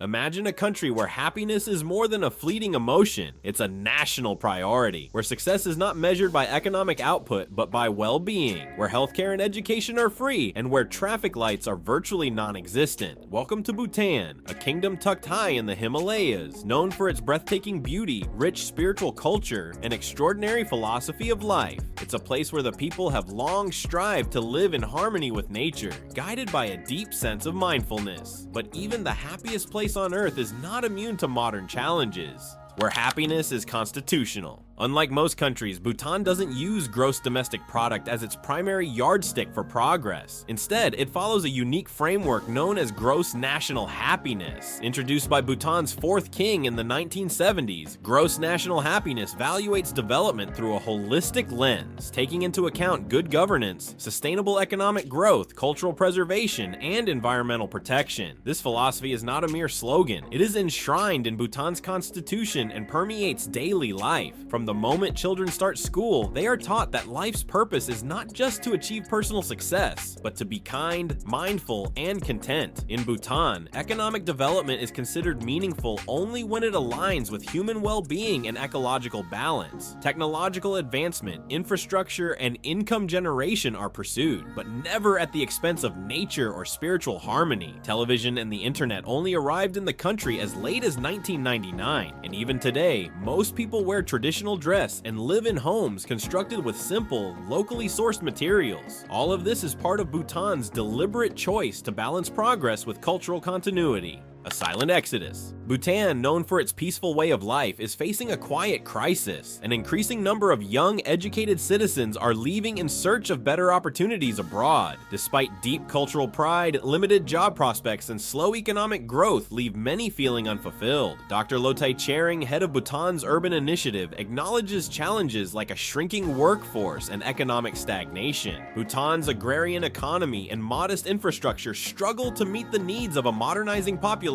Imagine a country where happiness is more than a fleeting emotion, it's a national priority, where success is not measured by economic output but by well-being, where healthcare and education are free, and where traffic lights are virtually non-existent. Welcome to Bhutan, a kingdom tucked high in the Himalayas, known for its breathtaking beauty, rich spiritual culture, and extraordinary philosophy of life. It's a place where the people have long strived to live in harmony with nature, guided by a deep sense of mindfulness. But even the happiest place on earth is not immune to modern challenges, where happiness is constitutional. Unlike most countries, Bhutan doesn't use gross domestic product as its primary yardstick for progress. Instead, it follows a unique framework known as gross national happiness. Introduced by Bhutan's fourth king in the 1970s, gross national happiness evaluates development through a holistic lens, taking into account good governance, sustainable economic growth, cultural preservation, and environmental protection. This philosophy is not a mere slogan. It is enshrined in Bhutan's constitution and permeates daily life. From the moment children start school, they are taught that life's purpose is not just to achieve personal success, but to be kind, mindful, and content. In Bhutan, economic development is considered meaningful only when it aligns with human well-being and ecological balance. Technological advancement, infrastructure, and income generation are pursued, but never at the expense of nature or spiritual harmony. Television and the internet only arrived in the country as late as 1999, and even today, most people wear traditional dress and live in homes constructed with simple, locally sourced materials. All of this is part of Bhutan's deliberate choice to balance progress with cultural continuity. A silent exodus. Bhutan, known for its peaceful way of life, is facing a quiet crisis. An increasing number of young, educated citizens are leaving in search of better opportunities abroad. Despite deep cultural pride, limited job prospects, and slow economic growth leave many feeling unfulfilled. Dr. Lotai Chering, head of Bhutan's urban initiative, acknowledges challenges like a shrinking workforce and economic stagnation. Bhutan's agrarian economy and modest infrastructure struggle to meet the needs of a modernizing population,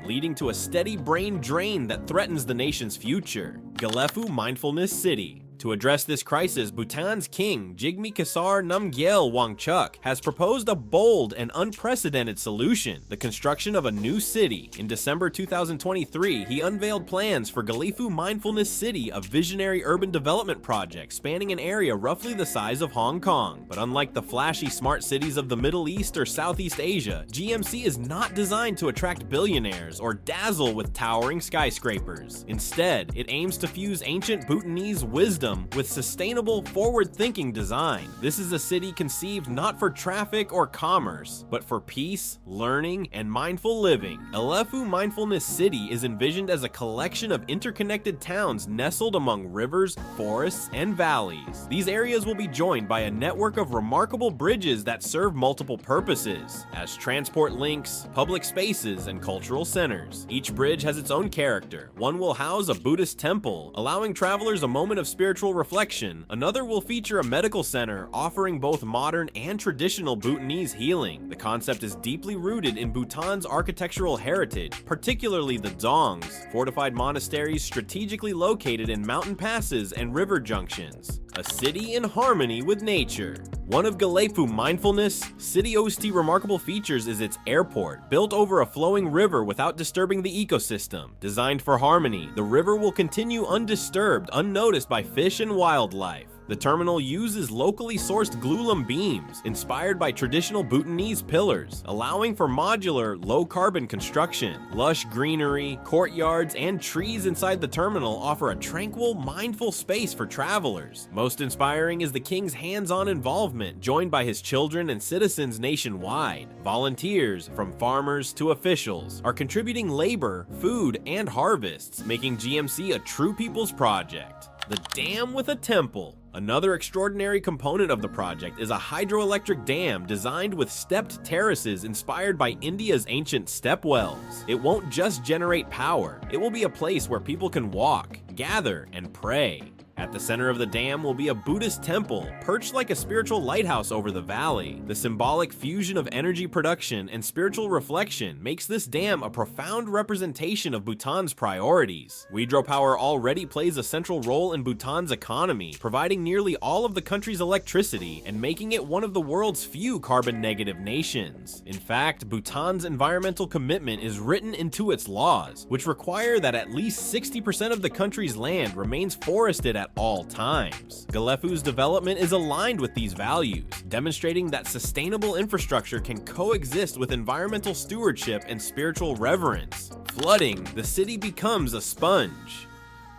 leading to a steady brain drain that threatens the nation's future. Gelephu Mindfulness City. To address this crisis, Bhutan's king, Jigme Khesar Namgyel Wangchuck, has proposed a bold and unprecedented solution: the construction of a new city. In December 2023, he unveiled plans for Gelephu Mindfulness City, a visionary urban development project spanning an area roughly the size of Hong Kong. But unlike the flashy smart cities of the Middle East or Southeast Asia, GMC is not designed to attract billionaires or dazzle with towering skyscrapers. Instead, it aims to fuse ancient Bhutanese wisdom with sustainable, forward-thinking design. This is a city conceived not for traffic or commerce, but for peace, learning, and mindful living. Gelephu Mindfulness City is envisioned as a collection of interconnected towns nestled among rivers, forests, and valleys. These areas will be joined by a network of remarkable bridges that serve multiple purposes, as transport links, public spaces, and cultural centers. Each bridge has its own character. One will house a Buddhist temple, allowing travelers a moment of spiritual reflection. Another will feature a medical center, offering both modern and traditional Bhutanese healing. The concept is deeply rooted in Bhutan's architectural heritage, particularly the dzongs, fortified monasteries strategically located in mountain passes and river junctions. A city in harmony with nature. One of Gelephu Mindfulness City's remarkable features is its airport, built over a flowing river without disturbing the ecosystem. Designed for harmony, the river will continue undisturbed, unnoticed by fish and wildlife. The terminal uses locally sourced glulam beams, inspired by traditional Bhutanese pillars, allowing for modular, low-carbon construction. Lush greenery, courtyards, and trees inside the terminal offer a tranquil, mindful space for travelers. Most inspiring is the king's hands-on involvement, joined by his children and citizens nationwide. Volunteers, from farmers to officials, are contributing labor, food, and harvests, making GMC a true people's project. The dam with a temple. Another extraordinary component of the project is a hydroelectric dam designed with stepped terraces inspired by India's ancient step wells. It won't just generate power, it will be a place where people can walk, gather, and pray. At the center of the dam will be a Buddhist temple, perched like a spiritual lighthouse over the valley. The symbolic fusion of energy production and spiritual reflection makes this dam a profound representation of Bhutan's priorities. Hydropower already plays a central role in Bhutan's economy, providing nearly all of the country's electricity and making it one of the world's few carbon-negative nations. In fact, Bhutan's environmental commitment is written into its laws, which require that at least 60% of the country's land remains forested at all times. Gelephu's development is aligned with these values, demonstrating that sustainable infrastructure can coexist with environmental stewardship and spiritual reverence. Flooding, the city becomes a sponge.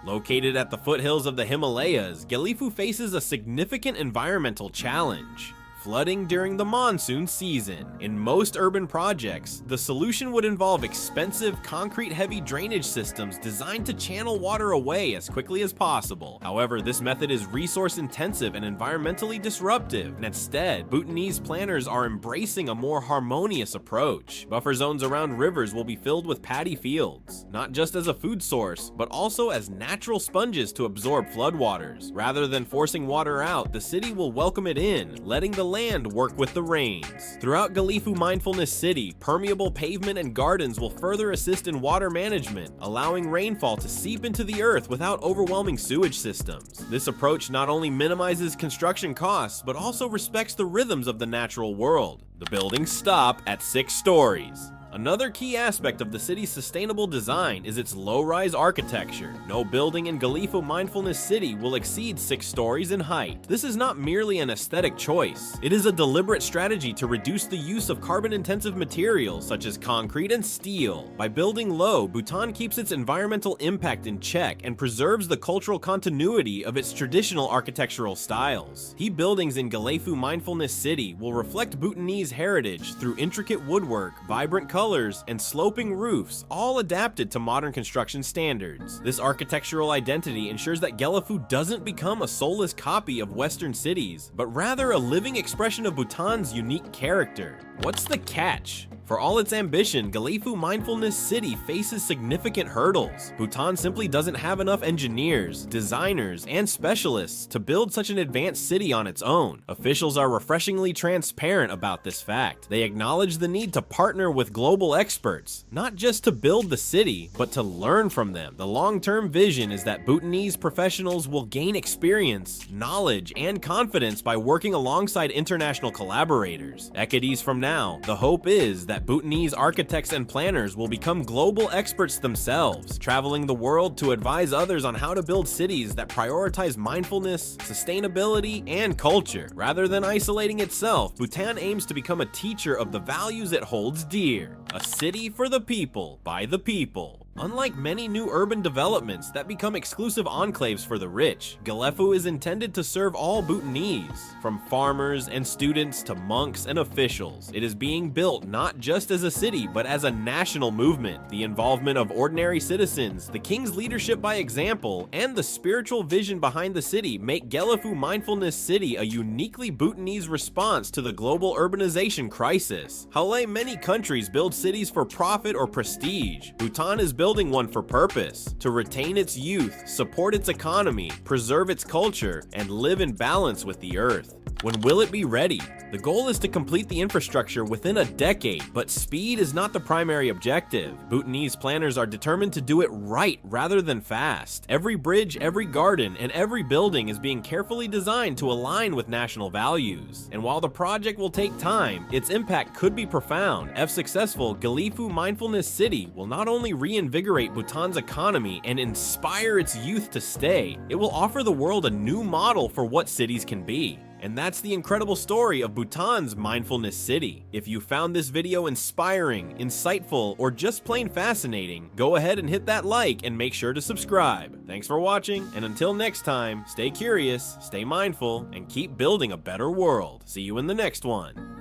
Located at the foothills of the Himalayas, Gelephu faces a significant environmental challenge: flooding during the monsoon season. In most urban projects, the solution would involve expensive, concrete-heavy drainage systems designed to channel water away as quickly as possible. However, this method is resource-intensive and environmentally disruptive, and instead, Bhutanese planners are embracing a more harmonious approach. Buffer zones around rivers will be filled with paddy fields, not just as a food source, but also as natural sponges to absorb floodwaters. Rather than forcing water out, the city will welcome it in, letting the land work with the rains. Throughout Gelephu Mindfulness City, permeable pavement and gardens will further assist in water management, allowing rainfall to seep into the earth without overwhelming sewage systems. This approach not only minimizes construction costs, but also respects the rhythms of the natural world. The buildings stop at 6 stories. Another key aspect of the city's sustainable design is its low-rise architecture. No building in Gelephu Mindfulness City will exceed 6 stories in height. This is not merely an aesthetic choice. It is a deliberate strategy to reduce the use of carbon-intensive materials such as concrete and steel. By building low, Bhutan keeps its environmental impact in check and preserves the cultural continuity of its traditional architectural styles. Key buildings in Gelephu Mindfulness City will reflect Bhutanese heritage through intricate woodwork, vibrant colors, and sloping roofs, all adapted to modern construction standards. This architectural identity ensures that Gelephu doesn't become a soulless copy of Western cities, but rather a living expression of Bhutan's unique character. What's the catch? For all its ambition, Gelephu Mindfulness City faces significant hurdles. Bhutan simply doesn't have enough engineers, designers, and specialists to build such an advanced city on its own. Officials are refreshingly transparent about this fact. They acknowledge the need to partner with global experts, not just to build the city, but to learn from them. The long-term vision is that Bhutanese professionals will gain experience, knowledge, and confidence by working alongside international collaborators. Decades from now, the hope is that Bhutanese architects and planners will become global experts themselves, traveling the world to advise others on how to build cities that prioritize mindfulness, sustainability, and culture. Rather than isolating itself, Bhutan aims to become a teacher of the values it holds dear. A city for the people, by the people. Unlike many new urban developments that become exclusive enclaves for the rich, Gelephu is intended to serve all Bhutanese, from farmers and students to monks and officials. It is being built not just as a city, but as a national movement. The involvement of ordinary citizens, the king's leadership by example, and the spiritual vision behind the city make Gelephu Mindfulness City a uniquely Bhutanese response to the global urbanization crisis. While many countries build cities for profit or prestige, Bhutan is building one for purpose, to retain its youth, support its economy, preserve its culture, and live in balance with the earth. When will it be ready? The goal is to complete the infrastructure within a decade, but speed is not the primary objective. Bhutanese planners are determined to do it right rather than fast. Every bridge, every garden, and every building is being carefully designed to align with national values. And while the project will take time, its impact could be profound. If successful, Gelephu Mindfulness City will not only reinvigorate Bhutan's economy and inspire its youth to stay, it will offer the world a new model for what cities can be. And that's the incredible story of Bhutan's Mindfulness City. If you found this video inspiring, insightful, or just plain fascinating, go ahead and hit that like and make sure to subscribe. Thanks for watching, and until next time, stay curious, stay mindful, and keep building a better world. See you in the next one.